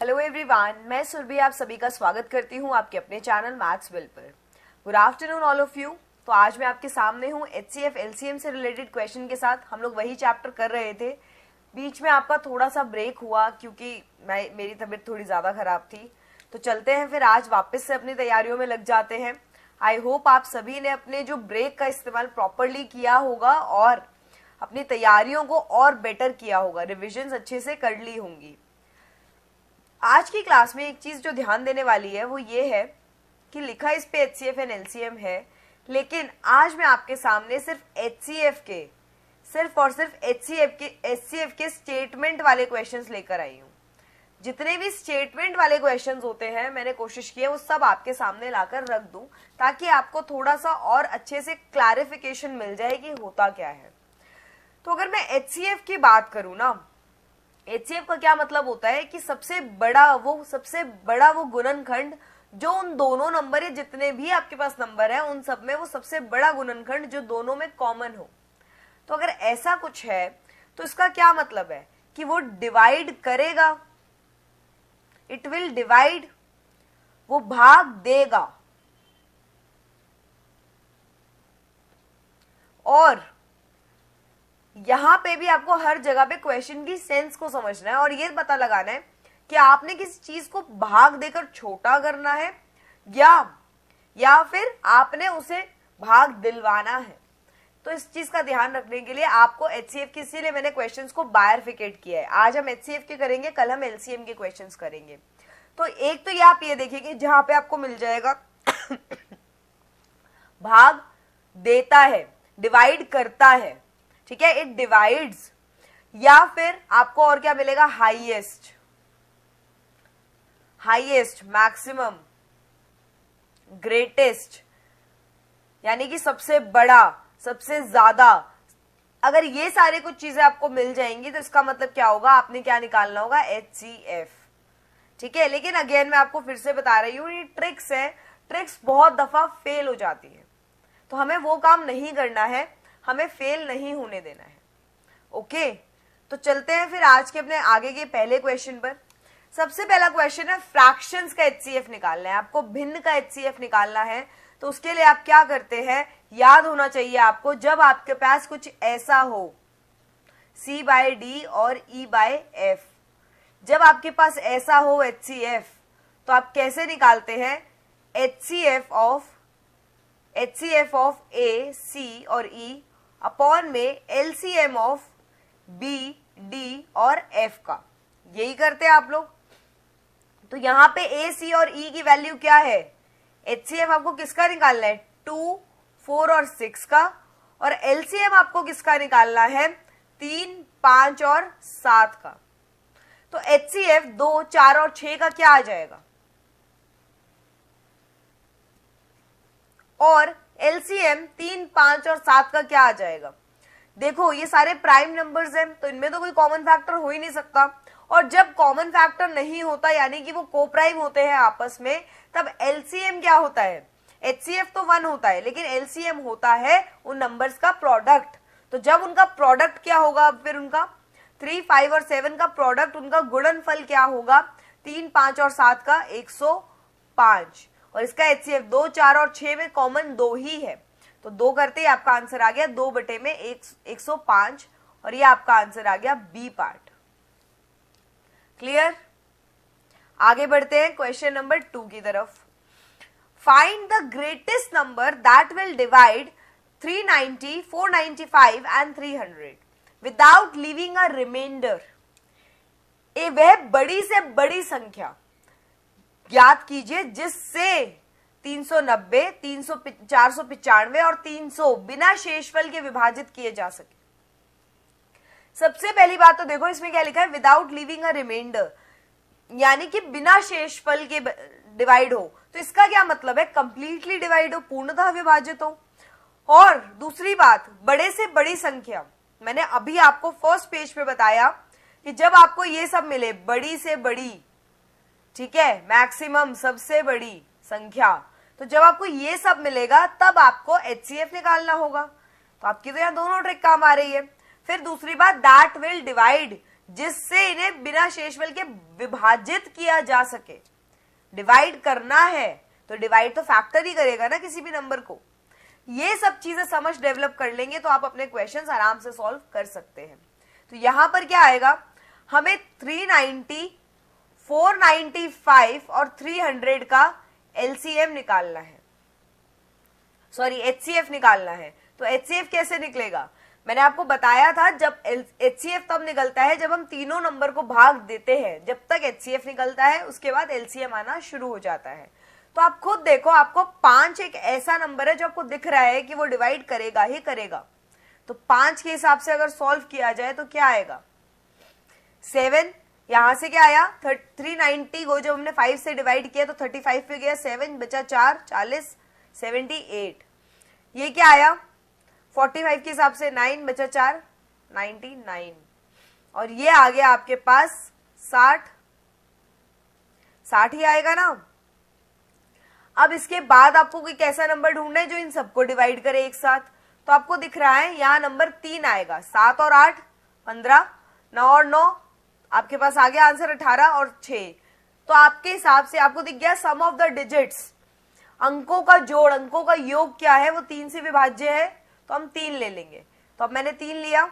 Hello everyone, मैं सुरभि आप सभी का स्वागत करती हूँ आपके अपने चैनल मैथ्स विल पर। Good afternoon all of you. तो आज मैं आपके सामने हूँ HCF LCM से रिलेटेड क्वेश्चन के साथ। हम लोग वही चैप्टर कर रहे थे, बीच में आपका थोड़ा सा ब्रेक हुआ क्योंकि मेरी तबीयत थोड़ी ज़्यादा ख़राब थी। तो चलते हैं फिर आज वापस से अपनी तैयारियों में लग जाते हैं। आई होप आप सभी ने अपने जो ब्रेक का इस्तेमाल प्रॉपरली किया होगा और अपनी तैयारियों को और बेटर किया होगा, रिविजन्स अच्छे से कर ली होंगी। आज की क्लास में एक चीज जो ध्यान देने वाली है वो ये है कि लिखा इस पे HCF एंड LCM है, लेकिन आज मैं आपके सामने सिर्फ HCF के स्टेटमेंट वाले क्वेश्चंस लेकर आई हूँ। जितने भी स्टेटमेंट वाले क्वेश्चंस होते हैं मैंने कोशिश की है वो सब आपके सामने लाकर रख दूं, ताकि आपको थोड़ा सा और अच्छे से क्लैरिफिकेशन मिल जाए कि होता क्या है। तो अगर मैं HCF की बात करूं ना, HCF का क्या मतलब होता है कि सबसे बड़ा वो गुणनखंड जो उन दोनों नंबर है, जितने भी आपके पास नंबर है उन सब में वो सबसे बड़ा गुणनखंड जो दोनों में कॉमन हो। तो अगर ऐसा कुछ है तो इसका क्या मतलब है कि वो डिवाइड करेगा, इट विल डिवाइड, वो भाग देगा। और यहां पे भी आपको हर जगह पे क्वेश्चन की सेंस को समझना है और ये पता लगाना है कि आपने किसी चीज को भाग देकर छोटा करना है या फिर आपने उसे भाग दिलवाना है। तो इस चीज का ध्यान रखने के लिए आपको HCF की, इसीलिए मैंने क्वेश्चंस को बायरफिकेट किया है। आज हम HCF के करेंगे, कल हम LCM के क्वेश्चंस करेंगे। तो एक तो ये आप ये देखिए जहां पे आपको मिल जाएगा भाग देता है, डिवाइड करता है, ठीक है, इट डिवाइड्स। या फिर आपको और क्या मिलेगा, हाईएस्ट, मैक्सिमम, ग्रेटेस्ट, यानी कि सबसे बड़ा, सबसे ज्यादा। अगर ये सारे कुछ चीजें आपको मिल जाएंगी तो इसका मतलब क्या होगा, आपने क्या निकालना होगा, HCF, ठीक है। लेकिन अगेन मैं आपको फिर से बता रही हूँ, ये ट्रिक्स है, ट्रिक्स बहुत दफा फेल हो जाती है, तो हमें वो काम नहीं करना है, हमें फेल नहीं होने देना है। ओके, तो चलते हैं फिर आज के अपने आगे के पहले क्वेश्चन पर। सबसे पहला क्वेश्चन है, फ्रैक्शंस का HCF निकालना है, आपको भिन्न का HCF निकालना है। तो उसके लिए आप क्या करते हैं, याद होना चाहिए आपको, जब आपके पास कुछ ऐसा हो C/D और E/F, जब आपके पास ऐसा हो HCF, तो आप कैसे निकालते हैं, HCF ऑफ A, C और E अपॉन में LCM ऑफ B, D और F का, यही करते हैं आप लोग। तो यहां पे A, C और E की वैल्यू क्या है, HCF आपको किसका निकालना है, 2, 4 और 6 का, और LCM आपको किसका निकालना है, 3, 5 और 7 का। तो HCF 2, 4 और 6 का क्या आ जाएगा, और LCM 3, 5 और 7 का क्या आ जाएगा। देखो ये सारे प्राइम नंबर्स हैं, तो इनमें तो कोई कॉमन फैक्टर हो ही नहीं सकता, और जब कॉमन फैक्टर नहीं होता यानी कि वो कोप्राइम होते हैं आपस में, तब LCM क्या होता है, HCF तो 1 होता है, लेकिन LCM होता है उन नंबर्स का प्रोडक्ट। तो जब उनका प्रोडक्ट क्या होगा, फिर उनका 3, 5 और 7 का प्रोडक्ट, उनका गुणनफल क्या होगा, 3, 5 और 7 का 105, और इसका HCF 2, 4 और 6 में कॉमन 2 ही है। तो 2 करते ही आपका आंसर आ गया 2/105, और ये आपका आंसर आ गया B पार्ट। क्लियर, आगे बढ़ते हैं क्वेश्चन नंबर 2 की तरफ। Find the greatest number that will divide 390, 495 and 300 without leaving a remainder. वह बड़ी से बड़ी संख्या ज्ञात कीजिए जिससे 390, 495 और 300 बिना शेषफल के विभाजित किए जा सके। सबसे पहली बात तो देखो इसमें क्या लिखा है, विदाउट लीविंग अ रिमाइंडर, यानी कि बिना शेषफल के डिवाइड हो। तो इसका क्या मतलब है, कंप्लीटली डिवाइड हो, पूर्णतः विभाजित हो। और दूसरी बात, बड़े से बड़ी संख्या, मैंने अभी आपको फर्स्ट पेज पे बताया कि जब आपको ये सब मिले, बड़ी से बड़ी, ठीक है, मैक्सिमम सबसे बड़ी संख्या, तो जब आपको ये सब मिलेगा तब आपको HCF निकालना होगा। तो आपकी तो यहाँ दोनों ट्रिक काम आ रही है। फिर दूसरी बात, दैट विल डिवाइड, जिससे इन्हें बिना शेषफल के विभाजित किया जा सके। डिवाइड करना है तो डिवाइड तो फैक्टर ही करेगा ना किसी भी नंबर को। ये सब चीजें समझ डेवलप कर लेंगे तो आप अपने क्वेश्चंस आराम से सॉल्व कर सकते हैं। तो यहां पर क्या आएगा, हमें 390, 495 और 300 का एलसीएम निकालना है, सॉरी एचसीएफ निकालना है। तो एचसीएफ कैसे निकलेगा, मैंने आपको बताया था जब एचसीएफ तब निकलता है जब हम तीनों नंबर को भाग देते हैं। जब तक एचसीएफ निकलता है उसके बाद एलसीएम आना शुरू हो जाता है। तो आप खुद देखो, आपको 5 एक ऐसा नंबर है जो आपको दिख रहा है कि वो डिवाइड करेगा ही करेगा। तो 5 के हिसाब से अगर सॉल्व किया जाए तो क्या आएगा, 7, यहां से क्या आया 390 को जब हमने 5 से डिवाइड किया तो 35 पे गया, 7 बचा 4, 40, 78। ये क्या आया 45 के हिसाब से 9 बचा 4, 99। और ये आ गया आपके पास 60 ही आएगा ना। अब इसके बाद आपको कोई कैसा नंबर ढूंढना है जो इन सबको डिवाइड करे एक साथ। तो आपको दिख रहा है यहाँ नंबर 3 आएगा, 7 और 8 15, 9 और 9 आपके पास आ गया आंसर 18 और 6। तो आपके हिसाब से आपको दिख गया सम ऑफ द डिजिट्स, अंकों का जोड़, अंकों का योग क्या है, वो 3 से विभाज्य है। तो हम 3 ले लेंगे। तो अब मैंने 3 लिया,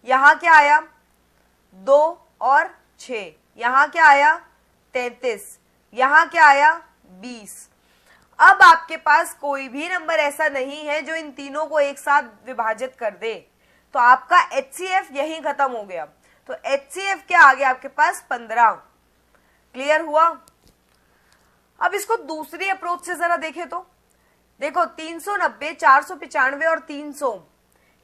यहां क्या आया 2 और 6, यहां क्या आया 33, यहां क्या आया 20। अब आपके पास कोई भी नंबर ऐसा नहीं है जो इन तीनों को एक साथ विभाजित कर दे। तो आपका एचसीएफ यहीं खत्म हो गया। तो एचसीएफ क्या आ गया आपके पास 15। क्लियर हुआ। अब इसको दूसरी अप्रोच से जरा देखें तो देखो 390, 495 और 300,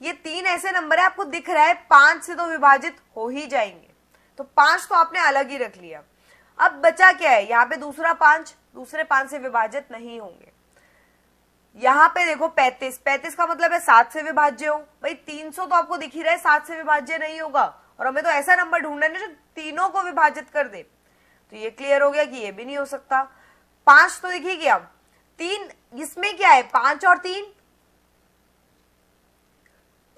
ये 3 ऐसे नंबर है, आपको दिख रहा है 5 से तो विभाजित हो ही जाएंगे। तो 5 तो आपने अलग ही रख लिया। अब बचा क्या है, यहाँ पे दूसरा 5, दूसरे 5 से विभाजित नहीं होंगे। यहाँ पे देखो 35, 35 का मतलब है 7 से विभाज्य हो। भाई 300 तो आपको दिख ही रहा है 7 से विभाज्य नहीं होगा, और हमें तो ऐसा नंबर ढूंढना है जो तीनों को विभाजित कर दे। तो ये क्लियर हो गया कि ये भी नहीं हो सकता। 5 तो दिख ही गया, 3 इसमें क्या है 5 और 3,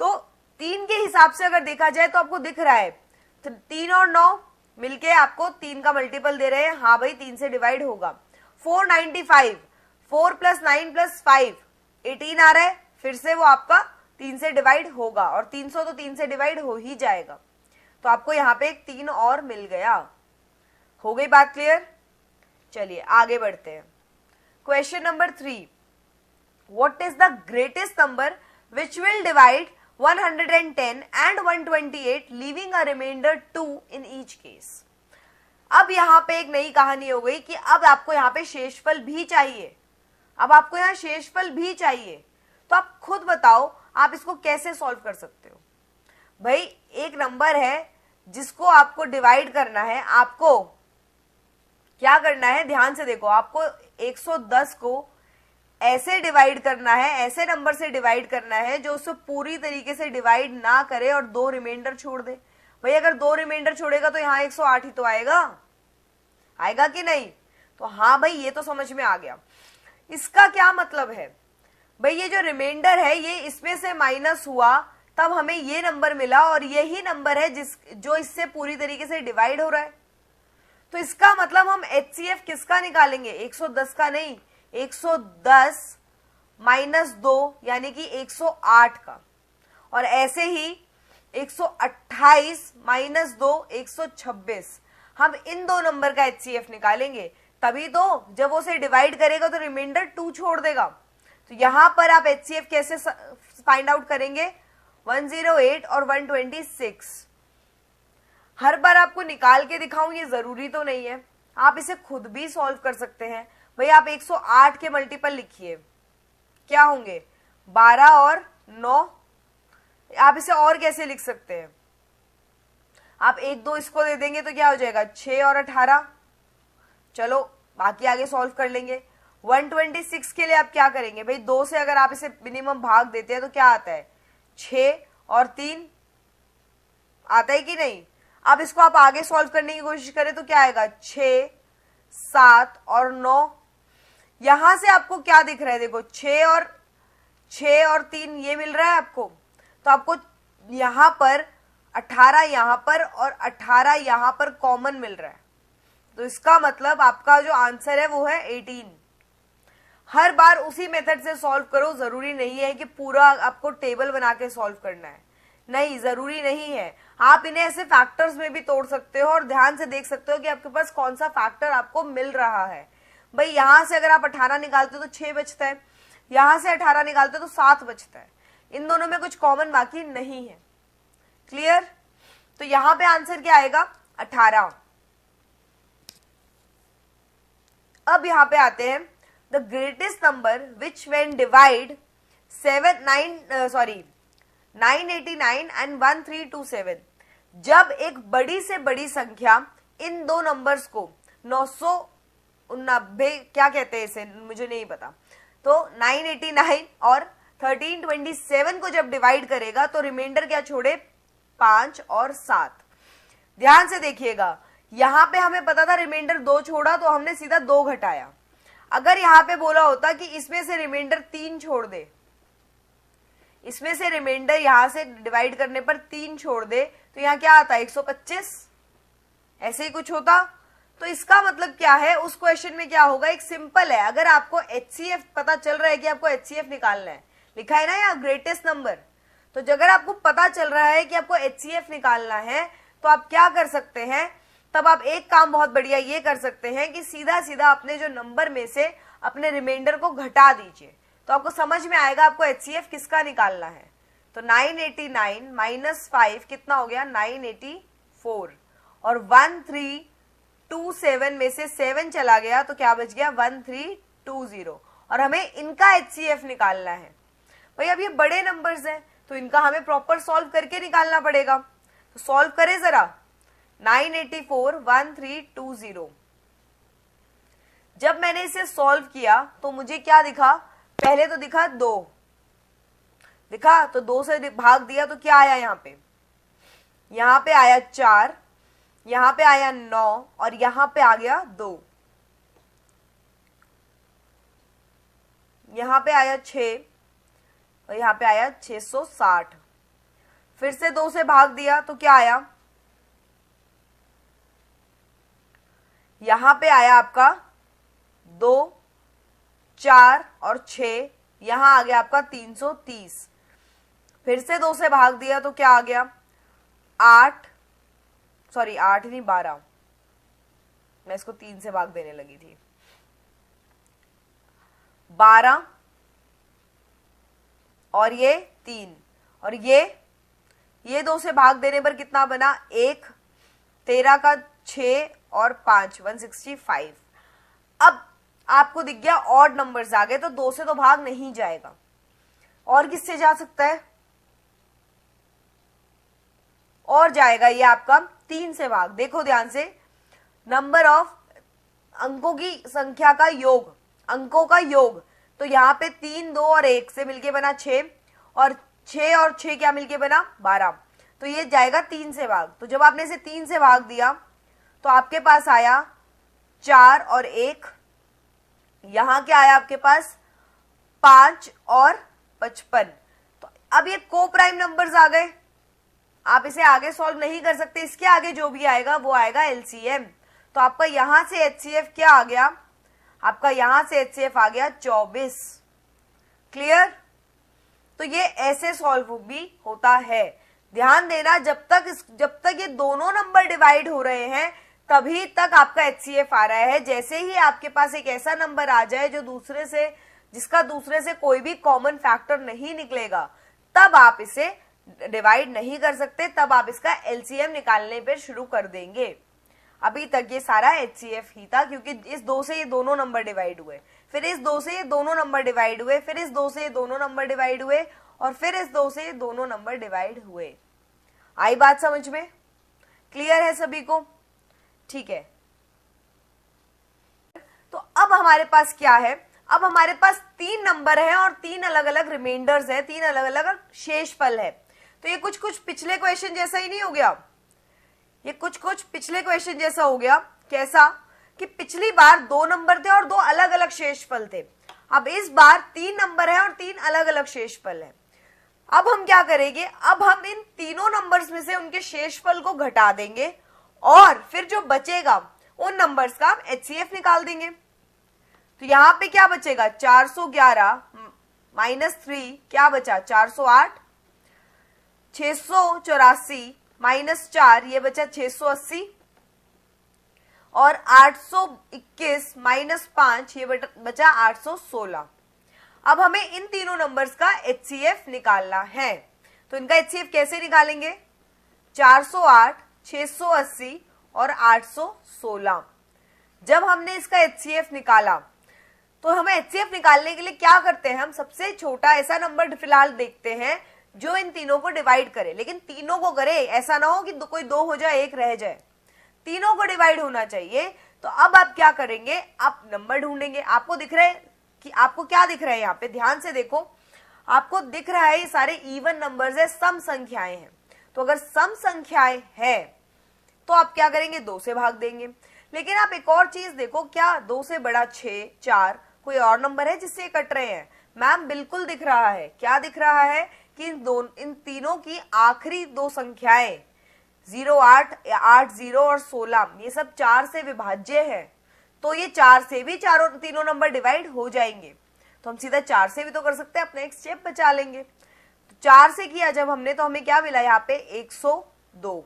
तो 3 के हिसाब से अगर देखा जाए तो आपको दिख रहा है 3 और 9 मिलके आपको 3 का मल्टीपल दे रहे हैं। हाँ भाई 3 से डिवाइड होगा। 495, 4 + 9 + 5 18 आ रहा है, फिर से वो आपका 3 से डिवाइड होगा, और 300 तो 3 से डिवाइड हो ही जाएगा। तो आपको यहाँ पे एक 3 और मिल गया। हो गई बात क्लियर। चलिए आगे बढ़ते हैं। Question number 3, what is the greatest number which will divide 110 and 128 leaving a remainder 2 in each case। अब यहां पे एक नई कहानी हो गई कि अब आपको यहां पे शेषफल भी चाहिए। अब आपको यहां शेषफल भी चाहिए, तो आप खुद बताओ आप इसको कैसे सॉल्व कर सकते हो। भाई एक नंबर है जिसको आपको डिवाइड करना है, आपको क्या करना है ध्यान से देखो, आपको 110 को ऐसे डिवाइड करना है, ऐसे नंबर से डिवाइड करना है जो उसको पूरी तरीके से डिवाइड ना करे और 2 रिमाइंडर छोड़ दे। भाई अगर 2 रिमाइंडर छोड़ेगा तो यहाँ 108 ही तो आएगा, आएगा कि नहीं। तो हाँ भाई ये तो समझ में आ गया। इसका क्या मतलब है, भाई ये जो रिमाइंडर है ये इसमें से माइनस हुआ तब हमें ये नंबर मिला, और यही नंबर है जो इससे पूरी तरीके से डिवाइड हो रहा है। तो इसका मतलब हम एचसीएफ किसका निकालेंगे, 110 का नहीं, 110 - 2 यानी कि 108 का, और ऐसे ही 128 - 2 126। हम इन दो नंबर का एचसीएफ निकालेंगे, तभी तो जब वो से डिवाइड करेगा तो रिमाइंडर 2 छोड़ देगा। तो यहां पर आप एचसीएफ कैसे फाइंड आउट करेंगे, 108 और 126। हर बार आपको निकाल के दिखाऊं ये जरूरी तो नहीं है, आप इसे खुद भी सॉल्व कर सकते हैं। भाई आप 108 के मल्टीपल लिखिए, क्या होंगे 12 और 9। आप इसे और कैसे लिख सकते हैं, आप 1 2 इसको दे देंगे तो क्या हो जाएगा 6 और 18। चलो बाकी आगे सॉल्व कर लेंगे। 126 के लिए आप क्या करेंगे, भाई 2 से अगर आप इसे मिनिमम भाग देते हैं तो क्या आता है 6 और 3 आता है कि नहीं। अब इसको आप आगे सॉल्व करने की कोशिश करें तो क्या आएगा 6 7 और 9। यहां से आपको क्या दिख रहा है, देखो 6 और 3 ये मिल रहा है आपको। तो आपको यहां पर 18 यहां पर और 18 यहां पर कॉमन मिल रहा है, तो इसका मतलब आपका जो आंसर है वो है 18। हर बार उसी मेथड से सॉल्व करो, जरूरी नहीं है कि पूरा आपको टेबल बना के सॉल्व करना है, नहीं, जरूरी नहीं है। आप इन्हें ऐसे फैक्टर्स में भी तोड़ सकते हो और ध्यान से देख सकते हो कि आपके पास कौन सा फैक्टर आपको मिल रहा है। भाई यहां से अगर आप 18 निकालते हो तो 6 बचता है, यहां से 18 निकालते हो तो 7 बचता है, इन दोनों में कुछ कॉमन बाकी नहीं है। क्लियर? तो यहां पे आंसर क्या आएगा? 18। अब यहां पे आते हैं, the greatest number which when divide 989 and 1327, जब एक बड़ी से बड़ी संख्या इन दो नंबर्स को 990 क्या कहते हैं इसे, मुझे नहीं पता, तो 989 और 1327 को जब डिवाइड करेगा तो रिमाइंडर क्या छोड़े? 5 और 7। ध्यान से देखिएगा, यहां पे हमें पता था रिमाइंडर 2 छोड़ा तो हमने सीधा 2 घटाया। अगर यहां पे बोला होता कि इसमें से रिमाइंडर 3 छोड़ दे, इसमें से रिमाइंडर यहां से डिवाइड करने पर 3 छोड़ दे, तो यहां क्या आता? 125, ऐसे ही कुछ होता। तो इसका मतलब क्या है, उस क्वेश्चन में क्या होगा? एक सिंपल है, अगर आपको HCF पता चल रहा है कि आपको HCF निकालना है, लिखा है ना यहाँ ग्रेटेस्ट नंबर, तो अगर आपको पता चल रहा है कि आपको HCF निकालना है तो आप क्या कर सकते हैं? तब आप एक काम बहुत बढ़िया ये कर सकते हैं कि सीधा सीधा अपने जो नंबर में से अपने रिमाइंडर को घटा दीजिए, तो आपको समझ में आएगा आपको HCF किसका निकालना है। तो 989 माइनस 5 कितना हो गया? 984, और 1327 में से 7 चला गया तो क्या बच गया? 1320, और हमें इनका HCF निकालना है। भाई अब ये बड़े नंबर्स हैं तो इनका हमें प्रॉपर सॉल्व करके निकालना पड़ेगा, तो सॉल्व करें जरा। 984 1320, जब मैंने इसे सॉल्व किया तो मुझे क्या दिखा? पहले तो दिखा 2, दिखा तो 2 से भाग दिया तो क्या आया? यहां पे आया 4, यहां पे आया 9, और यहां पे आ गया 2, यहां पे आया 6, और यहां पे आया 660। फिर से 2 से भाग दिया तो क्या आया? यहां पे आया आपका 2, 4 और 6, यहां आ गया आपका 330। फिर से 2 से भाग दिया तो क्या आ गया? 8 नहीं 12, मैं इसको 3 से भाग देने लगी थी। 12 और ये 3, और ये 2 से भाग देने पर कितना बना? 1, 13 का 6 और 5, 165। अब आपको दिख गया ऑड नंबर्स आ गए, तो 2 से तो भाग नहीं जाएगा, और किससे जा सकता है? और जाएगा ये आपका 3 से भाग। देखो ध्यान से, नंबर ऑफ अंकों की संख्या का योग, अंकों का योग, तो यहाँ पे 3, 2 और 1 से मिलके बना 6, और 6 और 6 क्या मिलके बना? 12, तो ये जाएगा 3 से भाग। तो जब आपने इसे 3 से भाग दिया तो आपके पास आया 4 और 1, यहां क्या आया आपके पास? 5 और 55। तो अब ये को प्राइम नंबर्स आ गए, आप इसे आगे सॉल्व नहीं कर सकते, इसके आगे जो भी आएगा वो आएगा LCM। तो आपका यहां से HCF क्या आ गया? आपका यहां से HCF आ गया 24। क्लियर? तो ये ऐसे सॉल्व भी होता है। ध्यान देना, जब तक ये दोनों नंबर डिवाइड हो रहे हैं तभी तक आपका HCF आ रहा है। जैसे ही आपके पास एक ऐसा नंबर आ जाए जिसका दूसरे से कोई भी कॉमन फैक्टर नहीं निकलेगा, तब आप इसे डिवाइड नहीं कर सकते, तब आप इसका LCM निकालने पर शुरू कर देंगे। अभी तक ये सारा HCF ही था, क्योंकि इस 2 से ये दोनों नंबर डिवाइड हुए, फिर इस 2 से ये दोनों नंबर डिवाइड हुए, फिर इस 2 से ये दोनों नंबर डिवाइड हुए, और फिर इस 2 से ये दोनों नंबर डिवाइड हुए। आई बात समझ में? क्लियर है सभी को? ठीक है। तो अब हमारे पास क्या है? अब हमारे पास 3 नंबर है और 3 अलग अलग रिमाइंडर्स है, 3 अलग अलग शेषफल है। तो ये कुछ पिछले क्वेश्चन जैसा ही नहीं हो गया? ये कुछ पिछले क्वेश्चन जैसा हो गया। कैसा? कि पिछली बार 2 नंबर थे और 2 अलग अलग शेषफल थे, अब इस बार 3 नंबर है और 3 अलग अलग शेषफल है। अब हम क्या करेंगे, अब हम इन तीनों नंबर्स में से उनके शेषफल को घटा देंगे और फिर जो बचेगा उन नंबर्स का हम HCF निकाल देंगे। तो यहां पे क्या बचेगा, 411 माइनस 3 क्या बचा, 408, 684 माइनस 4 ये बचा 680 और 821 माइनस 5 ये बचा 816। अब हमें इन तीनों नंबर्स का HCF निकालना है। तो इनका HCF कैसे निकालेंगे, 408, 680 और 816। जब हमने इसका HCF निकाला तो हमें HCF निकालने के लिए क्या करते हैं, हम सबसे छोटा ऐसा नंबर फिलहाल देखते हैं जो इन तीनों को डिवाइड करे, लेकिन तीनों को करे, ऐसा ना हो कि कोई 2 हो जाए 1 रह जाए, तीनों को डिवाइड होना चाहिए। तो अब आप क्या करेंगे, आप नंबर ढूंढेंगे। आपको दिख रहा है कि आपको क्या दिख रहा है, यहाँ पे ध्यान से देखो, आपको दिख रहा है ये सारे इवन नंबर्स है, सम संख्याएं हैं। तो अगर सम संख्याएं है तो आप क्या करेंगे, 2 से भाग देंगे। लेकिन आप एक और चीज देखो, क्या 2 से बड़ा 6, 4 कोई और नंबर है जिससे कट रहे हैं, मैम बिल्कुल दिख रहा है। क्या दिख रहा है कि इन तीनों की आखिरी 2 संख्याएं 0, 8, 8, 0 और 16 ये सब 4 से विभाज्य है। तो ये 4 से भी तीनों नंबर डिवाइड हो जाएंगे। तो हम सीधा 4 से भी तो कर सकते हैं, अपना एक स्टेप बचा लेंगे। तो 4 से किया जब हमने तो हमें क्या मिला, यहाँ पे 102।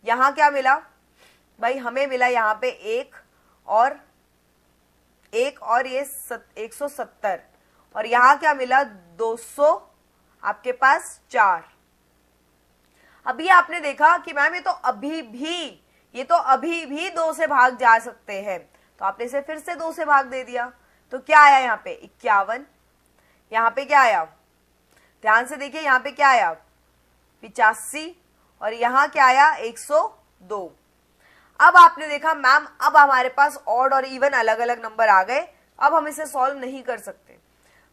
यहाँ क्या मिला भाई, हमें मिला यहाँ पे 1 और ये 170 और यहाँ क्या मिला 200, आपके पास 4। अभी आपने देखा कि मैम ये तो अभी भी 2 से भाग जा सकते हैं, तो आपने इसे फिर से 2 से भाग दे दिया। तो क्या आया यहाँ पे 51, यहाँ पे क्या आया, ध्यान से देखिए, यहाँ पे क्या आया 85 और यहाँ क्या आया 102। अब आपने देखा मैम अब हमारे पास ऑड और इवन अलग अलग नंबर आ गए, अब हम इसे सॉल्व नहीं कर सकते।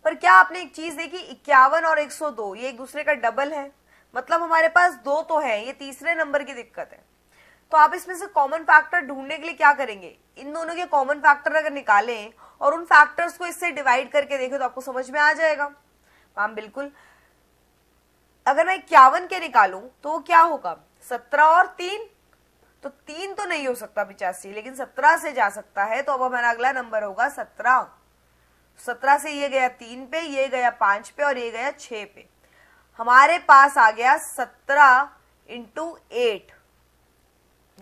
पर क्या आपने एक चीज देखी, 51 और 102 ये एक दूसरे का डबल है, मतलब हमारे पास 2 तो है, ये तीसरे नंबर की दिक्कत है। तो आप इसमें से कॉमन फैक्टर ढूंढने के लिए क्या करेंगे, इन दोनों के कॉमन फैक्टर अगर निकालें और उन फैक्टर्स को इससे डिवाइड करके देखें तो आपको समझ में आ जाएगा। मैम बिल्कुल, अगर मैं 51 के निकालूं तो वो क्या होगा, 17 और 3, तो 3 तो नहीं हो सकता 85, लेकिन 17 से जा सकता है। तो अब हमारा अगला नंबर होगा 17। 17 से ये गया 3 पे, ये गया 5 पे और ये गया 6 पे। हमारे पास आ गया 17 इंटू 8,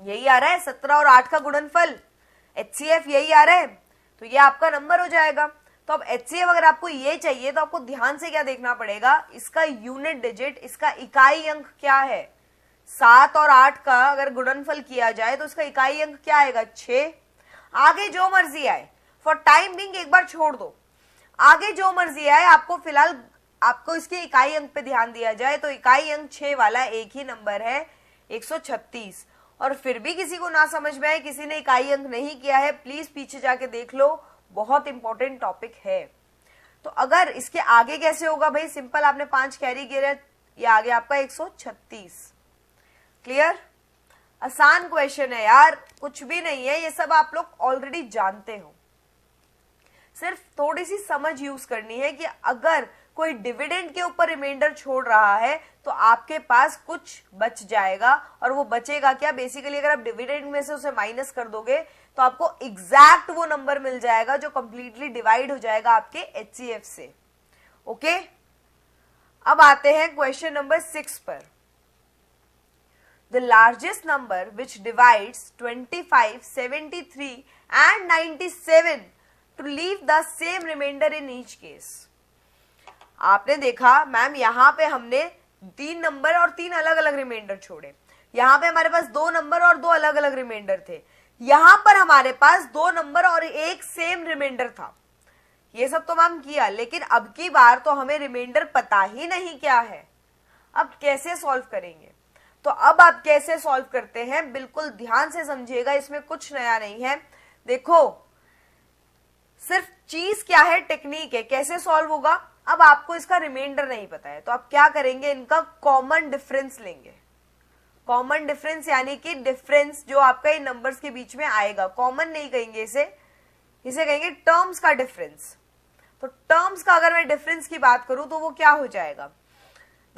यही आ रहा है 17 और 8 का गुणनफल, HCF यही आ रहा है। तो ये आपका नंबर हो जाएगा। तो अब HCF अगर आपको ये चाहिए तो आपको ध्यान से क्या देखना पड़ेगा, इसका यूनिट डिजिट, इसका इकाई अंक क्या है। 7 और 8 का अगर गुणनफल किया जाए तो इसका इकाई अंक क्या आएगा, 6। आगे जो मर्जी आए, फॉर टाइम बिंग एक बार छोड़ दो, आगे जो मर्जी आए, आपको फिलहाल आपको इसके इकाई अंक पे ध्यान दिया जाए तो इकाई अंक 6 वाला एक ही नंबर है 136। और फिर भी किसी को ना समझ में आए, किसी ने इकाई अंक नहीं किया है, प्लीज पीछे जाके देख लो, बहुत इंपॉर्टेंट टॉपिक है। तो अगर इसके आगे कैसे होगा भाई, सिंपल, आपने 5 कैरी किया, ये आ गया आपका 136। क्लियर, आसान क्वेश्चन है यार, कुछ भी नहीं है, ये सब आप लोग ऑलरेडी जानते हो, सिर्फ थोड़ी सी समझ यूज करनी है कि अगर कोई डिविडेंड के ऊपर रिमाइंडर छोड़ रहा है तो आपके पास कुछ बच जाएगा। और वो बचेगा क्या, बेसिकली अगर आप डिविडेंड में से उसे माइनस कर दोगे तो आपको एग्जैक्ट वो नंबर मिल जाएगा जो कंप्लीटली डिवाइड हो जाएगा आपके HCF से। ओके, अब आते हैं क्वेश्चन नंबर 6 पर। The largest number which divides 25, 73 and 97 to leave the same remainder in each case. आपने देखा मैम यहाँ पे हमने 3 नंबर और 3 अलग अलग रिमाइंडर छोड़े, यहाँ पे हमारे पास 2 नंबर और 2 अलग अलग रिमाइंडर थे, यहाँ पर हमारे पास 2 नंबर और एक सेम रिमाइंडर था। ये सब तो मैम किया, लेकिन अब की बार तो हमें रिमाइंडर पता ही नहीं क्या है, अब कैसे सॉल्व करेंगे। तो अब आप कैसे सॉल्व करते हैं, बिल्कुल ध्यान से समझिएगा, इसमें कुछ नया नहीं है। देखो सिर्फ चीज क्या है, टेक्निक है, कैसे सॉल्व होगा। अब आपको इसका रिमाइंडर नहीं पता है तो आप क्या करेंगे, इनका कॉमन डिफरेंस लेंगे। कॉमन डिफरेंस यानी कि डिफरेंस जो आपका इन नंबर्स के बीच में आएगा, कॉमन नहीं कहेंगे इसे कहेंगे टर्म्स का डिफरेंस। तो टर्म्स का अगर मैं डिफरेंस की बात करूं तो वो क्या हो जाएगा,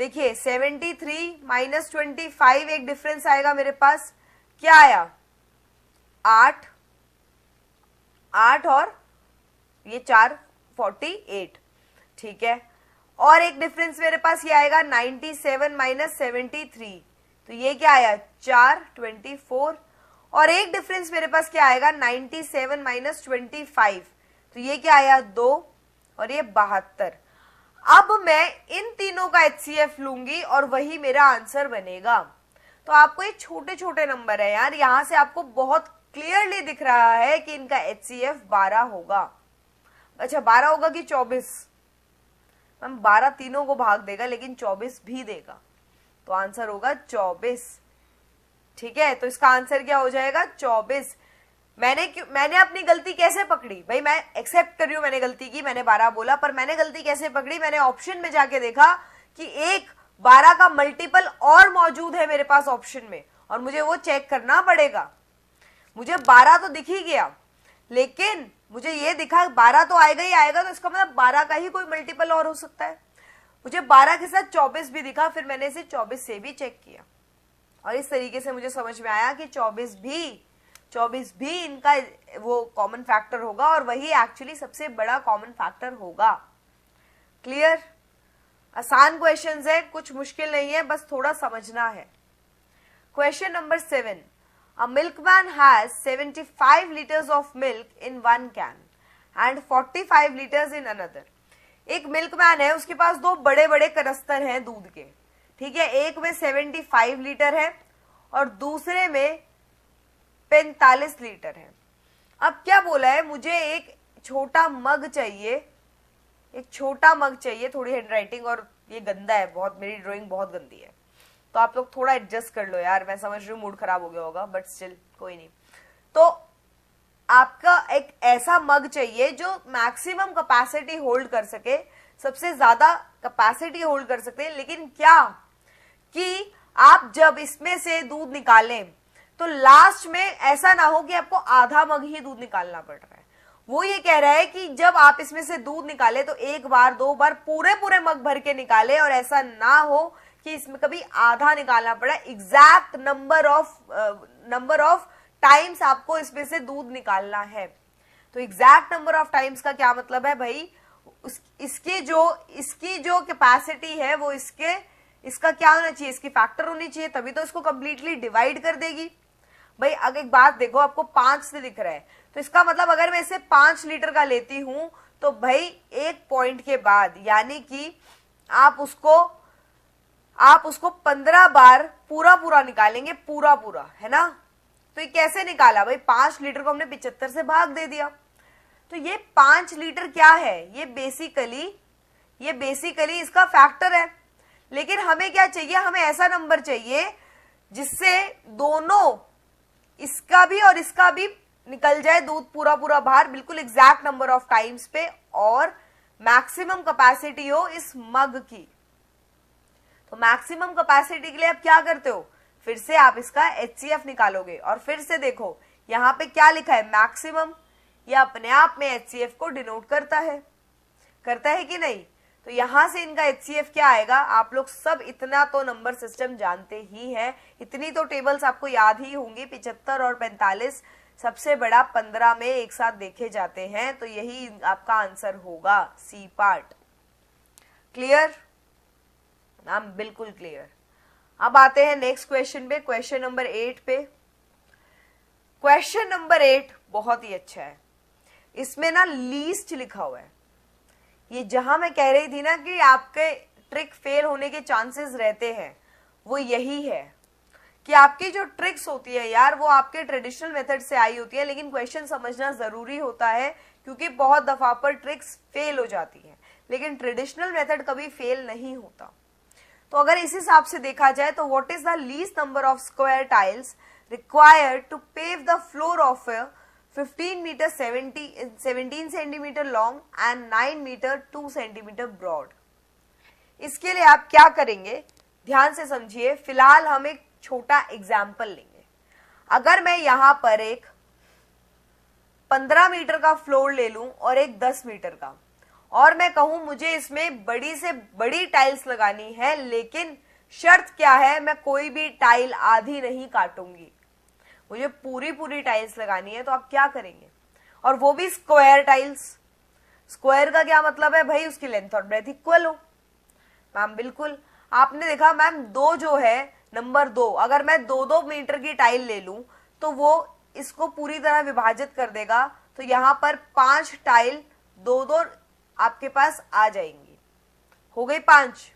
देखिए 73 माइनस 25 एक डिफरेंस आएगा मेरे पास, क्या आया 8 और ये 4 48, ठीक है। और एक डिफरेंस मेरे पास ये आएगा 97 माइनस 73, तो ये क्या आया 4 24। और एक डिफरेंस मेरे पास क्या आएगा 97 माइनस 25, तो ये क्या आया 2 और ये 72। अब मैं इन तीनों का HCF लूंगी और वही मेरा आंसर बनेगा। तो आपको ये छोटे छोटे नंबर है यार, यहां से आपको बहुत क्लियरली दिख रहा है कि इनका HCF 12 होगा। अच्छा 12 होगा कि 24? मैम 12 तीनों को भाग देगा लेकिन 24 भी देगा, तो आंसर होगा 24, ठीक है। तो इसका आंसर क्या हो जाएगा 24। मैंने अपनी गलती कैसे पकड़ी भाई, मैं एक्सेप्ट कर रही हूं मैंने गलती की, मैंने 12 बोला, पर मैंने गलती कैसे पकड़ी, मैंने ऑप्शन में जाके देखा कि एक 12 का मल्टीपल और मौजूद है मेरे पास ऑप्शन में, और मुझे वो चेक करना पड़ेगा। मुझे 12 तो दिख ही गया, लेकिन मुझे ये दिखा 12 तो आएगा ही आएगा, तो इसका मतलब 12 का ही कोई मल्टीपल और हो सकता है। मुझे 12 के साथ 24 भी दिखा, फिर मैंने इसे 24 से भी चेक किया, और इस तरीके से मुझे समझ में आया कि 24 भी इनका वो कॉमन फैक्टर होगा, और वही एक्चुअली सबसे बड़ा कॉमन फैक्टर होगा। क्लियर? आसान क्वेश्चंस है, कुछ मुश्किल नहीं है, बस थोड़ा समझना है। Question number 7, a milkman has 75 liters of milk in one can and 45 liters in another। एक मिल्कमैन है, उसके पास दो बड़े बड़े कनस्तर हैं दूध के, ठीक है। एक में 75 लीटर है और दूसरे में 45 लीटर है। अब क्या बोला है, मुझे एक छोटा मग चाहिए, थोड़ी हैंडराइटिंग और ये गंदा है बहुत, मेरी ड्राइंग बहुत गंदी है, तो आप लोग थोड़ा एडजस्ट कर लो यार, मैं समझ रही हूँ मूड खराब हो गया होगा, बट स्टिल कोई नहीं। तो आपका एक ऐसा मग चाहिए जो मैक्सिमम कैपेसिटी होल्ड कर सके, सबसे ज्यादा कैपेसिटी होल्ड कर सकते हैं, लेकिन क्या कि आप जब इसमें से दूध निकालें तो लास्ट में ऐसा ना हो कि आपको आधा मग ही दूध निकालना पड़ रहा है। वो ये कह रहा है कि जब आप इसमें से दूध निकाले तो एक बार दो बार पूरे मग भर के निकाले, और ऐसा ना हो कि इसमें कभी आधा निकालना पड़ा। एग्जैक्ट नंबर ऑफ टाइम्स आपको इसमें से दूध निकालना है। तो एग्जैक्ट नंबर ऑफ टाइम्स का क्या मतलब है भाई, इसकी जो कैपेसिटी है वो इसका क्या होना चाहिए, इसकी फैक्टर होनी चाहिए, तभी तो इसको कंप्लीटली डिवाइड कर देगी। भाई अगर एक बात देखो, आपको 5 से दिख रहा है, तो इसका मतलब अगर मैं इसे 5 लीटर का लेती हूं तो भाई एक पॉइंट के बाद, यानी कि आप उसको 15 बार पूरा निकालेंगे, पूरा है ना। तो ये कैसे निकाला भाई, 5 लीटर को हमने 75 से भाग दे दिया, तो ये 5 लीटर क्या है, ये बेसिकली इसका फैक्टर है। लेकिन हमें क्या चाहिए, हमें ऐसा नंबर चाहिए जिससे दोनों, इसका भी और इसका भी निकल जाए दूध पूरा बाहर, बिल्कुल एग्जैक्ट नंबर ऑफ टाइम्स पे, और मैक्सिमम कैपेसिटी हो इस मग की। तो मैक्सिमम कैपेसिटी के लिए आप क्या करते हो, फिर से आप इसका HCF निकालोगे, और फिर से देखो यहां पे क्या लिखा है मैक्सिमम, ये अपने आप में HCF को डिनोट करता है कि नहीं। तो यहां से इनका HCF क्या आएगा, आप लोग सब इतना तो नंबर सिस्टम जानते ही हैं, इतनी तो टेबल्स आपको याद ही होंगी, 75 और 45 सबसे बड़ा 15 में एक साथ देखे जाते हैं, तो यही आपका आंसर होगा, सी पार्ट। Clear ma'am? बिल्कुल क्लियर। अब आते हैं नेक्स्ट क्वेश्चन पे, क्वेश्चन नंबर 8 पे। क्वेश्चन नंबर 8 बहुत ही अच्छा है, इसमें ना लीस्ट लिखा हुआ है। ये जहां मैं कह रही थी ना कि आपके ट्रिक फेल होने के चांसेस रहते हैं, वो यही है कि आपकी जो ट्रिक्स होती है यार, वो आपके ट्रेडिशनल मेथड से आई होती है, लेकिन क्वेश्चन समझना जरूरी होता है, क्योंकि बहुत दफा पर ट्रिक्स फेल हो जाती है, लेकिन ट्रेडिशनल मेथड कभी फेल नहीं होता। तो अगर इस हिसाब से देखा जाए तो what is the least number of square tiles required to pave the floor of 15 metre 17 centimetre long and 9 metre 2 centimetre broad. इसके लिए आप क्या करेंगे, ध्यान से समझिए। फिलहाल हम एक छोटा एग्जाम्पल लेंगे। अगर मैं यहां पर एक 15 मीटर का फ्लोर ले लूं और एक 10 मीटर का, और मैं कहूं मुझे इसमें बड़ी से बड़ी टाइल्स लगानी है, लेकिन शर्त क्या है, मैं कोई भी टाइल आधी नहीं काटूंगी, मुझे पूरी पूरी टाइल्स लगानी है। तो आप क्या करेंगे, और वो भी स्क्वायर टाइल्स। स्क्वायर का क्या मतलब है भाई, उसकी लेंथ और ब्रेथ इक्वल हो। मैम बिल्कुल, आपने देखा मैम दो जो है नंबर 2, अगर मैं 2-2 मीटर की टाइल ले लूं तो वो इसको पूरी तरह विभाजित कर देगा, तो यहां पर 5 टाइल 2-2 आपके पास आ जाएंगी, हो गई 5।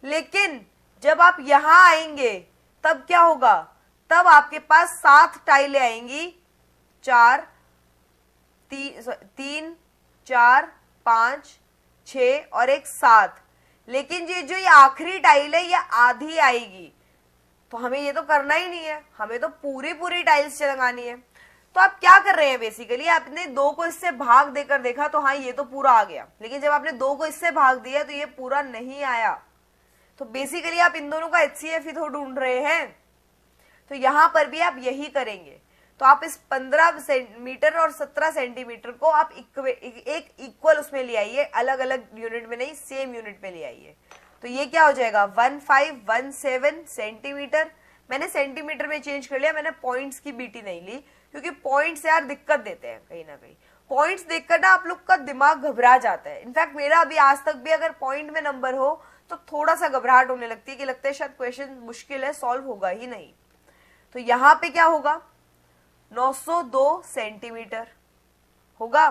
लेकिन जब आप यहां आएंगे तब क्या होगा, तब आपके पास 7 टाइलें आएंगी, 4 3 4 5 6 और एक 7। लेकिन ये जो ये आखिरी टाइल है ये आधी आएगी, तो हमें ये तो करना ही नहीं है, हमें तो पूरी पूरी टाइल्स लगानी है। तो आप क्या कर रहे हैं, बेसिकली आपने 2 को इससे भाग देकर देखा तो हाँ ये तो पूरा आ गया, लेकिन जब आपने 2 को इससे भाग दिया तो ये पूरा नहीं आया। तो बेसिकली आप इन दोनों का HCF ही तो ढूंढ रहे हैं, तो यहां पर भी आप यही करेंगे। तो आप इस 15 मीटर और 17 सेंटीमीटर को आप एक इक्वल उसमें ले आइए, अलग अलग यूनिट में नहीं, सेम यूनिट में ले आइए। तो ये क्या हो जाएगा 1517 सेंटीमीटर। मैंने सेंटीमीटर में चेंज कर लिया, मैंने पॉइंट्स की बीटी नहीं ली, क्योंकि पॉइंट्स यार दिक्कत देते हैं कहीं ना कहीं। पॉइंट्स देखकर ना आप लोग का दिमाग घबरा जाता है। इनफैक्ट मेरा अभी आज तक भी अगर पॉइंट में नंबर हो तो थोड़ा सा घबराहट होने लगती है कि लगता है शायद क्वेश्चन मुश्किल है, सॉल्व होगा ही नहीं। तो यहां पे क्या होगा 902 सेंटीमीटर होगा।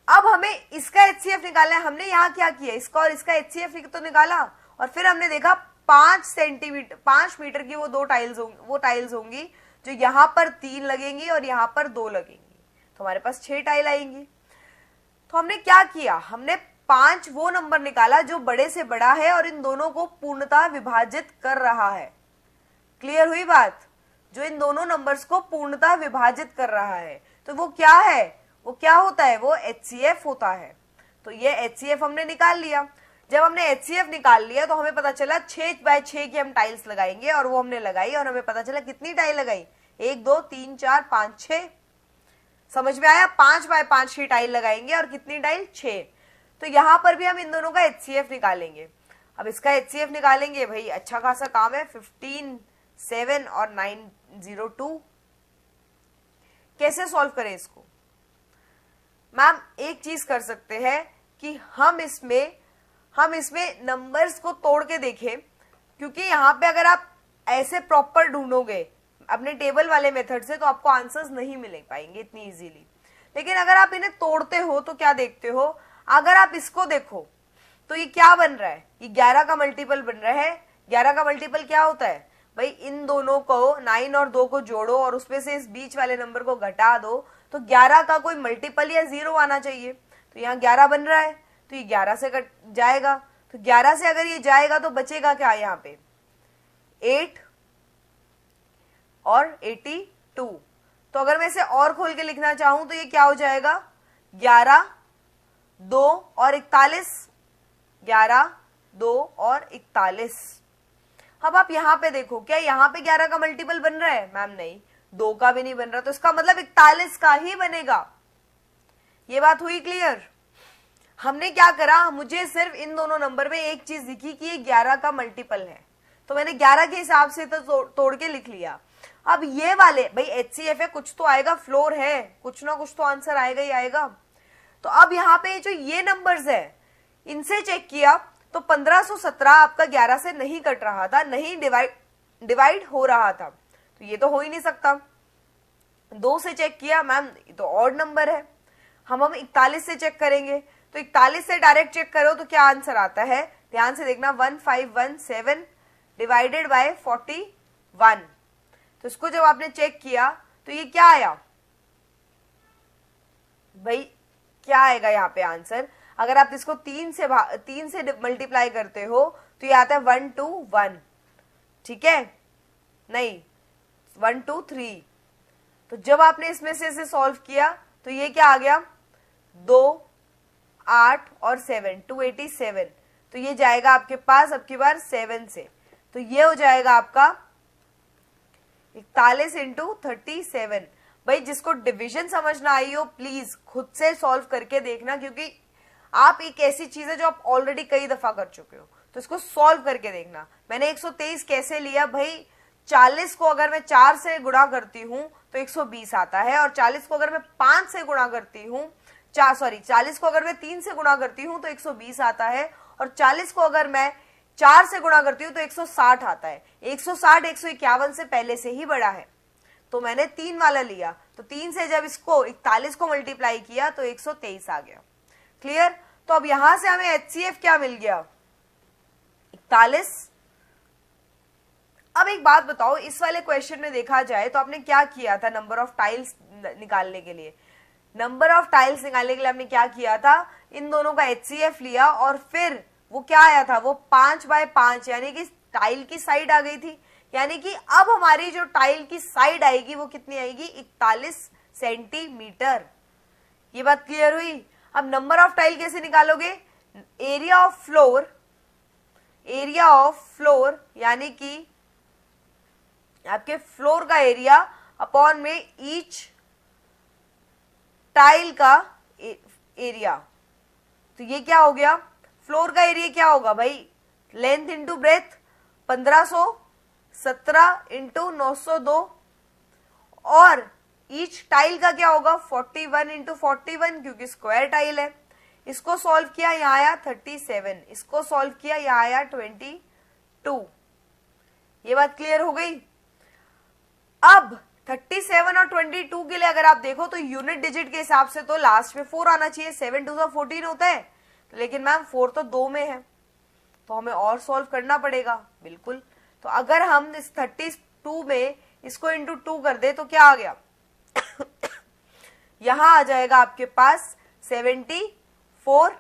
अब हमें इसका HCF निकालना है। हमने यहाँ क्या किया, इसका और इसका HCF तो निकाला, और फिर हमने देखा 5 मीटर की वो टाइल्स होंगी जो यहाँ पर 3 लगेंगी और यहाँ पर 2 लगेंगी, तो हमारे पास 6 टाइल आएंगी। तो हमने क्या किया, हमने 5 वो नंबर निकाला जो बड़े से बड़ा है और इन दोनों को पूर्णतः विभाजित कर रहा है। क्लियर हुई बात, जो इन दोनों नंबर्स को पूर्णतः विभाजित कर रहा है। तो वो क्या है, वो क्या होता है, वो HCF होता है। तो ये HCF हमने निकाल लिया। जब हमने HCF निकाल लिया तो हमें पता चला 6x6 की हम टाइल्स लगाएंगे, और वो हमने लगाई और हमें पता चला कितनी टाइल लगाई, 1 2 3 4 5 6। समझ में आया, 5x5 की टाइल लगाएंगे और कितनी टाइल 6। तो यहां पर भी हम इन दोनों का HCF निकालेंगे। अब इसका HCF निकालेंगे, भाई अच्छा खासा काम है, 15 7 और 902। कैसे सॉल्व करें इसको, मैम एक चीज कर सकते हैं कि हम इसमें नंबर्स को तोड़ के देखें, क्योंकि यहां पे अगर आप ऐसे प्रॉपर ढूंढोगे अपने टेबल वाले मेथड से तो आपको आंसर्स नहीं मिल पाएंगे इतनी इजीली। लेकिन अगर आप इन्हें तोड़ते हो तो क्या देखते हो, अगर आप इसको देखो तो ये क्या बन रहा है, ये 11 का मल्टीपल बन रहा है। 11 का मल्टीपल क्या होता है भाई, इन दोनों को 9 और 2 को जोड़ो और उसमें से इस बीच वाले नंबर को घटा दो, तो 11 का कोई मल्टीपल या 0 आना चाहिए। तो यहाँ 11 बन रहा है, तो ये 11 से कट जाएगा। तो 11 से अगर ये जाएगा तो बचेगा क्या यहाँ पे 8 और 82। तो अगर मैं इसे और खोल के लिखना चाहूं तो ये क्या हो जाएगा 11 2 और 41, 11 2 और 41। अब आप यहां पे देखो, क्या यहां पे 11 का मल्टीपल बन रहा है, मैम नहीं, 2 का भी नहीं बन रहा, तो इसका मतलब 41 का ही बनेगा। ये बात हुई क्लियर। हमने क्या करा, मुझे सिर्फ इन दोनों नंबर में एक चीज दिखी कि ये 11 का मल्टीपल है, तो मैंने 11 के हिसाब से तो तोड़ के लिख लिया। अब ये वाले भाई HCF है, कुछ तो आएगा, फ्लोर है, कुछ ना कुछ तो आंसर आएगा ही आएगा। तो अब यहाँ पे जो ये नंबर्स है इनसे चेक किया तो 1517 आपका 11 से नहीं कट रहा था, नहीं डिवाइड हो रहा था, तो ये तो हो ही नहीं सकता। 2 से चेक किया, मैम ये तो ऑड नंबर है। हम 41 से चेक करेंगे, तो 41 से डायरेक्ट चेक करो तो क्या आंसर आता है, ध्यान से देखना, 1517 डिवाइडेड बाय 41। तो इसको जब आपने चेक किया तो ये क्या आया भाई, क्या आएगा यहाँ पे आंसर, अगर आप इसको 3 से मल्टीप्लाई करते हो तो ये आता है 121, ठीक है, नहीं 123। तो जब आपने इसमें से इसे सॉल्व किया तो ये क्या आ गया 2 8 और 7 287। तो ये जाएगा आपके पास अब की बार 7 से, तो ये हो जाएगा आपका 41 इंटू 37। भाई जिसको डिवीजन समझ ना आई हो प्लीज खुद से सॉल्व करके देखना, क्योंकि आप एक ऐसी चीज है जो आप ऑलरेडी कई दफा कर चुके हो, तो इसको सॉल्व करके देखना। मैंने 123 कैसे लिया भाई, 40 को अगर मैं 4 से गुणा करती हूं तो 120 आता है, और 40 को अगर मैं 5 से गुणा करती हूं 40 को अगर मैं 3 से गुणा करती हूं तो 120 आता है, और 40 को अगर मैं 4 से गुणा करती हूं तो 160 आता है। 160 151 से पहले से ही बड़ा है, तो मैंने 3 वाला लिया, तो 3 से जब इसको 41 को मल्टीप्लाई किया तो 123 आ गया। क्लियर? तो अब यहां से हमें HCF क्या मिल गया, 41। अब एक बात बताओ, इस वाले क्वेश्चन में देखा जाए तो आपने क्या किया था नंबर ऑफ टाइल्स निकालने के लिए? नंबर ऑफ टाइल्स निकालने के लिए आपने क्या किया था, इन दोनों का HCF लिया और फिर वो क्या आया था, वो 5/5 यानी कि टाइल की साइड आ गई थी। यानी कि अब हमारी जो टाइल की साइड आएगी वो कितनी आएगी, 41 सेंटीमीटर। ये बात क्लियर हुई? अब नंबर ऑफ टाइल कैसे निकालोगे, एरिया ऑफ फ्लोर यानी कि आपके फ्लोर का एरिया अपॉन में ईच टाइल का एरिया। तो ये क्या हो गया, फ्लोर का एरिया क्या होगा भाई, लेंथ इंटू ब्रेथ, 1517 इंटू 902, और ईच टाइल का क्या होगा, 41 इंटू 41 क्योंकि स्क्वायर टाइल है। इसको सॉल्व किया, यहां आया 37, इसको सॉल्व किया, यहां आया 22। ये बात क्लियर हो गई? अब 37 और 22 के लिए अगर आप देखो तो यूनिट डिजिट के हिसाब से तो लास्ट में 4 आना चाहिए, 7 2 14 होता है, लेकिन मैम 4 तो 2 में है, तो हमें और सॉल्व करना पड़ेगा। बिल्कुल, तो अगर हम इस 32 में इसको इंटू 2 कर दे तो क्या आ गया यहां आ जाएगा आपके पास 74,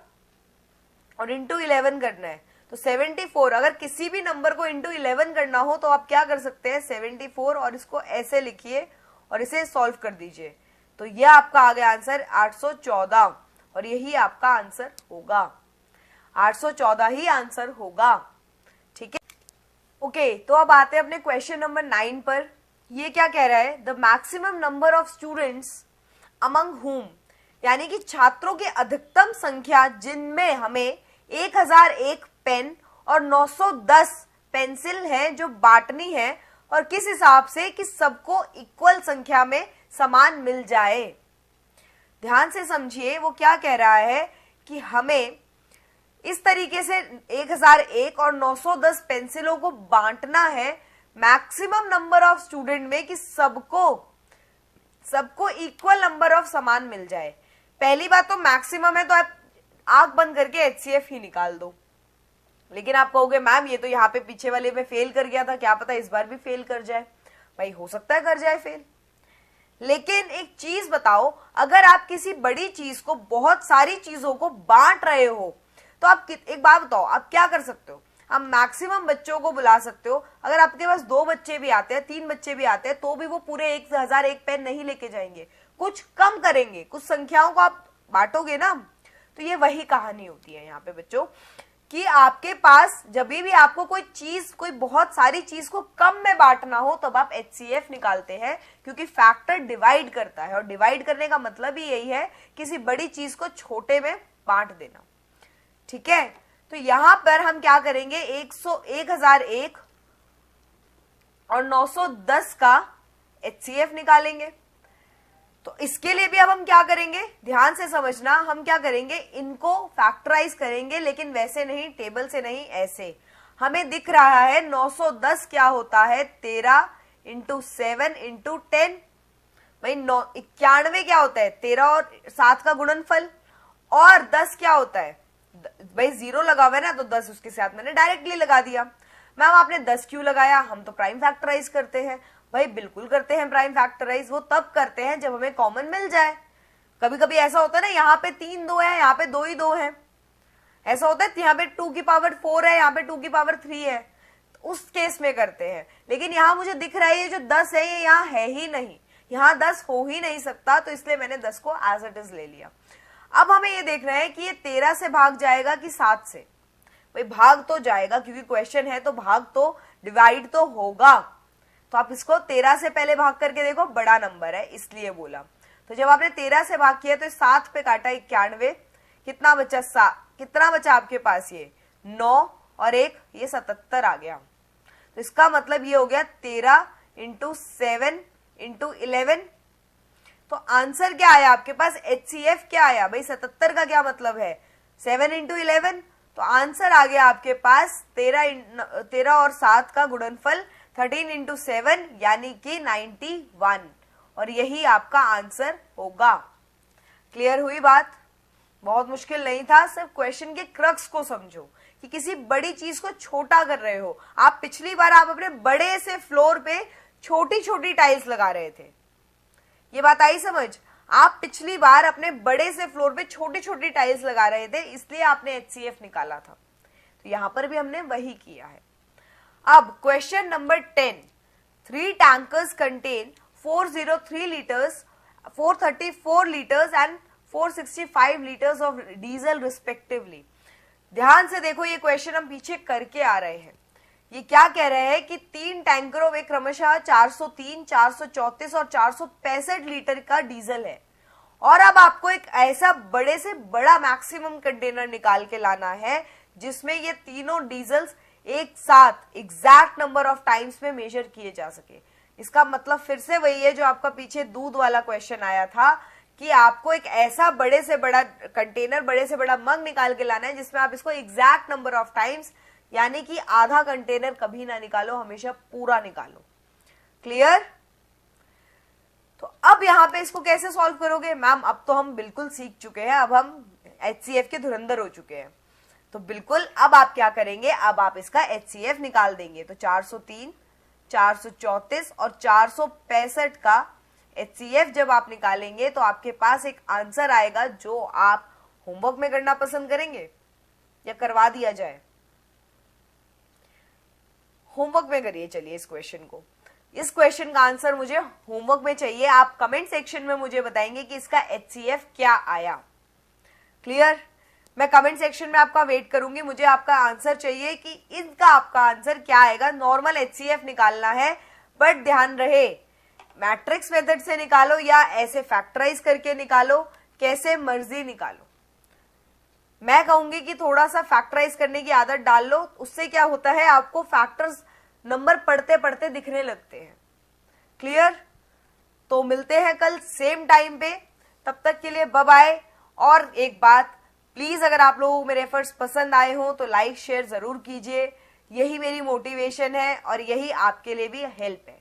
और इंटू 11 करना है तो 74। अगर किसी भी नंबर को इंटू 11 करना हो तो आप क्या कर सकते हैं, 74 और इसको ऐसे लिखिए और इसे सॉल्व कर दीजिए, तो यह आपका आ गया आंसर 814, और यही आपका आंसर होगा, 814 ही आंसर होगा। ठीक है, ओके। तो अब आते हैं अपने क्वेश्चन नंबर 9 पर। ये क्या कह रहा है, the maximum number of students among हुम, यानी कि छात्रों की अधिकतम संख्या जिनमें हमें 1001 पेन और 910 पेंसिल है जो बांटनी है, और किस हिसाब से कि सबको इक्वल संख्या में समान मिल जाए। ध्यान से समझिए, वो क्या कह रहा है कि हमें इस तरीके से 1001 और 910 पेंसिलों को बांटना है मैक्सिमम नंबर ऑफ स्टूडेंट में, कि सबको इक्वल नंबर ऑफ समान मिल जाए। पहली बात तो मैक्सिमम है तो आप आंख बंद करके HCF ही निकाल दो, लेकिन आप कहोगे मैम ये तो यहाँ पे पीछे वाले में फेल कर गया था, क्या पता इस बार भी फेल कर जाए। भाई हो सकता है कर जाए फेल, लेकिन एक चीज बताओ, अगर आप किसी बड़ी चीज को, बहुत सारी चीजों को बांट रहे हो, तो आप एक बात बताओ, आप क्या कर सकते हो, आप मैक्सिमम बच्चों को बुला सकते हो। अगर आपके पास 2 बच्चे भी आते हैं, 3 बच्चे भी आते हैं, तो भी वो पूरे 1001 पेन नहीं लेके जाएंगे, कुछ कम करेंगे, कुछ संख्याओं को आप बांटोगे ना। तो ये वही कहानी होती है यहाँ पे बच्चों, कि आपके पास जब भी आपको कोई चीज, कोई बहुत सारी चीज को कम में बांटना हो तब आप HCF निकालते हैं, क्योंकि फैक्टर डिवाइड करता है, और डिवाइड करने का मतलब ही यही है किसी बड़ी चीज को छोटे में बांट देना। ठीक है, तो यहां पर हम क्या करेंगे, 1001 और 910 का HCF निकालेंगे। तो इसके लिए भी अब हम क्या करेंगे, ध्यान से समझना, हम क्या करेंगे, इनको फैक्टराइज करेंगे, लेकिन वैसे नहीं, टेबल से नहीं, ऐसे। हमें दिख रहा है 910 क्या होता है, 13 इंटू 7 इंटू 10। भाई 91 क्या होता है, 13 और 7 का गुणनफल, और 10 क्या होता है, भाई 0 लगा हुआ है ना, तो 10 उसके साथ मैंने डायरेक्टली लगा दिया। मैम आपने 10 क्यों लगाया, हम तो प्राइम फैक्टराइज करते हैं। भाई बिल्कुल करते हैं प्राइम फैक्टराइज, वो तब करते हैं जब हमें कॉमन मिल जाए। कभी कभी ऐसा होता है ना, यहाँ पे 3 2 है, यहाँ पे 2 ही 2 है, ऐसा होता है, यहाँ पे 2 की पावर 4 है, यहाँ पे 2 की पावर 3 है, तो उस केस में करते हैं। लेकिन यहाँ मुझे दिख रहा है ये जो 10 है ये यहाँ है ही नहीं, यहाँ 10 हो ही नहीं सकता, तो इसलिए मैंने 10 को एज इट इज ले लिया। अब हमें ये देख रहे हैं कि ये 13 से भाग जाएगा कि 7 से। भाई भाग तो जाएगा, क्योंकि क्वेश्चन है तो भाग तो, डिवाइड तो होगा। तो आप इसको 13 से पहले भाग करके देखो, बड़ा नंबर है इसलिए बोला। तो जब आपने 13 से भाग किया तो 7 पे काटा 91, कितना बचा कितना बचा आपके पास, ये 9 और एक ये 77 आ गया। तो इसका मतलब ये हो गया 13 इंटू 7 इंटू 11। तो आंसर क्या आया आपके पास, HCF क्या आया भाई, 77 का क्या मतलब है 7 इंटू 11। तो आंसर आ गया आपके पास 13 और 7 का गुणनफल 13 इंटू 7 यानी कि 91, और यही आपका आंसर होगा। क्लियर हुई बात, बहुत मुश्किल नहीं था, सिर्फ क्वेश्चन के क्रक्स को समझो कि किसी बड़ी चीज को छोटा कर रहे हो आप। पिछली बार आप अपने बड़े से फ्लोर पे छोटी छोटी टाइल्स लगा रहे थे, ये बात आई समझ। आप पिछली बार अपने बड़े से फ्लोर पे छोटी छोटी टाइल्स लगा रहे थे, इसलिए आपने HCF निकाला था। तो यहां पर भी हमने वही किया है। अब question number 10, 3 tankers contain 403 litres, 434 litres and 465 litres of diesel respectively. ध्यान से देखो, ये क्वेश्चन हम पीछे करके आ रहे हैं। ये क्या कह रहे हैं कि 3 टैंकरों में क्रमशः 403, 434 और 465 लीटर का डीजल है, और अब आपको एक ऐसा बड़े से बड़ा मैक्सिमम कंटेनर निकाल के लाना है जिसमें ये तीनों डीजल्स एक साथ एग्जैक्ट नंबर ऑफ टाइम्स में मेजर किए जा सके। इसका मतलब फिर से वही है जो आपका पीछे दूध वाला क्वेश्चन आया था कि आपको एक ऐसा बड़े से बड़ा कंटेनर, बड़े से बड़ा मग निकाल के लाना है जिसमें आप इसको एग्जैक्ट नंबर ऑफ टाइम्स, यानी कि आधा कंटेनर कभी ना निकालो, हमेशा पूरा निकालो। क्लियर। तो अब यहां पे इसको कैसे सॉल्व करोगे मैम, अब तो हम बिल्कुल सीख चुके हैं, अब हम HCF के धुरंधर हो चुके हैं। तो बिल्कुल अब आप क्या करेंगे, अब आप इसका HCF निकाल देंगे। तो 403, 434 और 465 का HCF जब आप निकालेंगे तो आपके पास एक आंसर आएगा जो आप होमवर्क में करना पसंद करेंगे या करवा दिया जाए। होमवर्क में करिए चलिए इस क्वेश्चन को। इस क्वेश्चन का आंसर मुझे होमवर्क में चाहिए। आप कमेंट सेक्शन में मुझे बताएंगे कि इसका HCF क्या आया। क्लियर। मैं कमेंट सेक्शन में आपका वेट करूंगी, मुझे आपका आंसर चाहिए कि इनका आपका आंसर क्या आएगा। नॉर्मल HCF निकालना है, बट ध्यान रहे मैट्रिक्स मेथड से निकालो या ऐसे फैक्टराइज करके निकालो, कैसे मर्जी निकालो। मैं कहूंगी कि थोड़ा सा फैक्टराइज करने की आदत डाल लो, उससे क्या होता है आपको फैक्टर्स नंबर पढ़ते पढ़ते दिखने लगते हैं। क्लियर। तो मिलते हैं कल सेम टाइम पे, तब तक के लिए बाय बाय। और एक बात प्लीज, अगर आप लोगों को मेरे एफर्ट्स पसंद आए हो तो लाइक शेयर जरूर कीजिए, यही मेरी मोटिवेशन है और यही आपके लिए भी हेल्प है।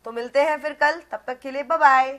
तो मिलते हैं फिर कल, तब तक के लिए बाय बाय।